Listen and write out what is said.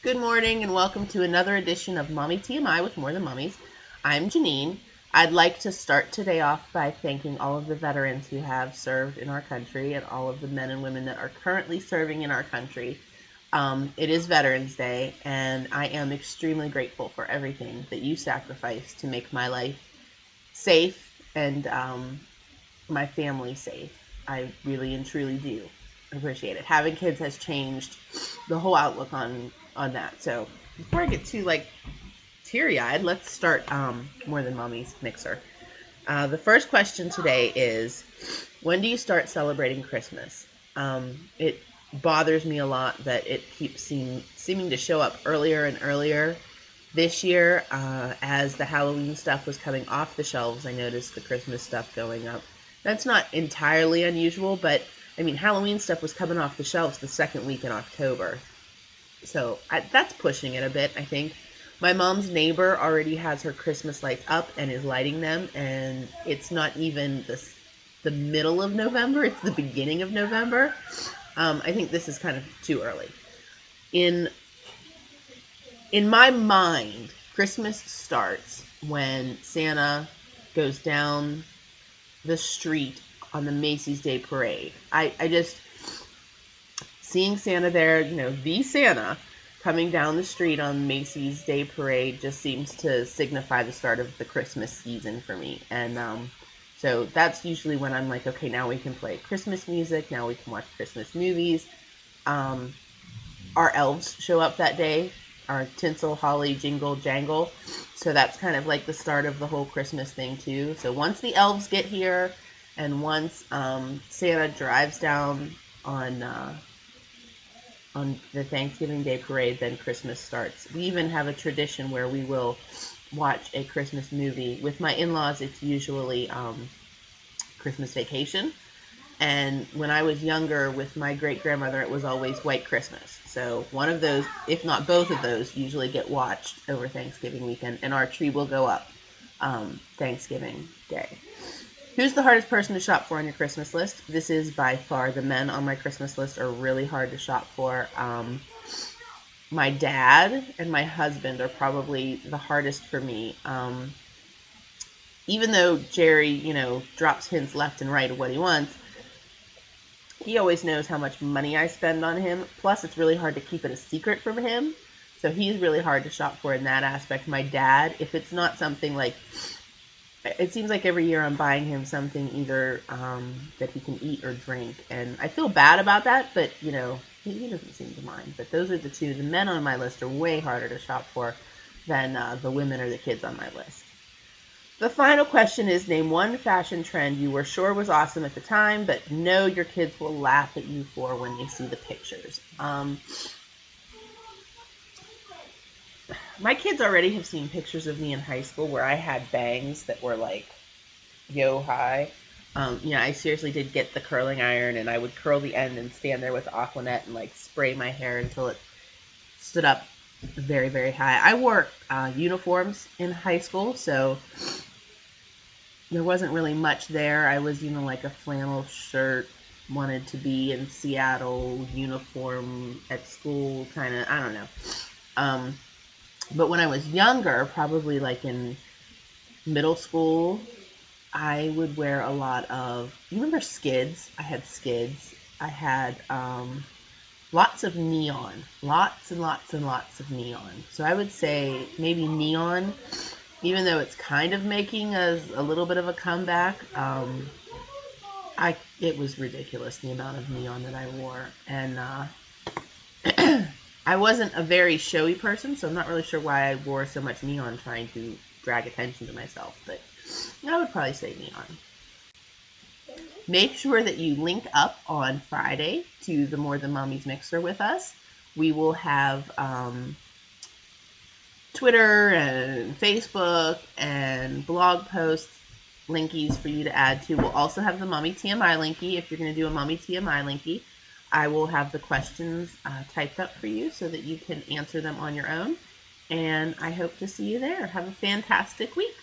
Good morning and welcome to another edition of Mommy TMI with More Than Mommies. I'm Janene. I'd like to start today off by thanking all of the veterans who have served in our country and all of the men and women that are currently serving in our country. It is Veterans Day, and I am extremely grateful for everything that you sacrificed to make my life safe and my family safe. I really and truly do appreciate it. Having kids has changed the whole outlook on that. So before I get too teary-eyed, let's start More Than Mommy's mixer. The first question today is, when do you start celebrating Christmas? It bothers me a lot that it keeps seeming to show up earlier and earlier. This year, as the Halloween stuff was coming off the shelves, I noticed the Christmas stuff going up. That's not entirely unusual, but I mean, Halloween stuff was coming off the shelves the second week in October. So that's pushing it a bit, I think. My mom's neighbor already has her Christmas lights up and is lighting them, and it's not even the middle of November, it's the beginning of November. I think this is kind of too early. In my mind, Christmas starts when Santa goes down the street on the Macy's Day Parade. I just, seeing Santa there, the Santa coming down the street on Macy's Day Parade just seems to signify the start of the Christmas season for me. And so that's usually when I'm like, okay, now we can play Christmas music, now we can watch Christmas movies. Our elves show up that day, our tinsel, holly, jingle, jangle. So that's kind of like the start of the whole Christmas thing too. So once the elves get here, and once Santa drives down on the Thanksgiving Day Parade, then Christmas starts. We even have a tradition where we will watch a Christmas movie. With my in-laws, it's usually Christmas Vacation. And when I was younger with my great-grandmother, it was always White Christmas. So one of those, if not both of those, usually get watched over Thanksgiving weekend, and our tree will go up Thanksgiving Day. Who's the hardest person to shop for on your Christmas list? This is by far, the men on my Christmas list are really hard to shop for. My dad and my husband are probably the hardest for me. Even though Jerry, drops hints left and right of what he wants, he always knows how much money I spend on him. Plus, it's really hard to keep it a secret from him. So he's really hard to shop for in that aspect. My dad, if it's not something like, it seems like every year I'm buying him something either that he can eat or drink. And I feel bad about that, but, he doesn't seem to mind. But those are the two. The men on my list are way harder to shop for than the women or the kids on my list. The final question is, name one fashion trend you were sure was awesome at the time, but know your kids will laugh at you for when they see the pictures. My kids already have seen pictures of me in high school where I had bangs that were like yo high. I seriously did get the curling iron, and I would curl the end and stand there with Aquanet and spray my hair until it stood up very, very high. I wore uniforms in high school, so there wasn't really much there. I was, like a flannel shirt, wanted to be in Seattle, uniform at school, kind of, I don't know. But when I was younger, probably in middle school, I would wear a lot of, you remember skids? I had skids. I had lots of neon. Lots and lots and lots of neon. So I would say maybe neon, even though it's kind of making a little bit of a comeback. It was ridiculous, the amount of neon that I wore. And I wasn't a very showy person, so I'm not really sure why I wore so much neon trying to drag attention to myself, but I would probably say neon. Make sure that you link up on Friday to the More Than Mommies mixer with us. We will have Twitter and Facebook and blog posts, linkies for you to add to. We'll also have the Mommy TMI linky. If you're going to do a Mommy TMI linky, I will have the questions typed up for you so that you can answer them on your own. And I hope to see you there. Have a fantastic week.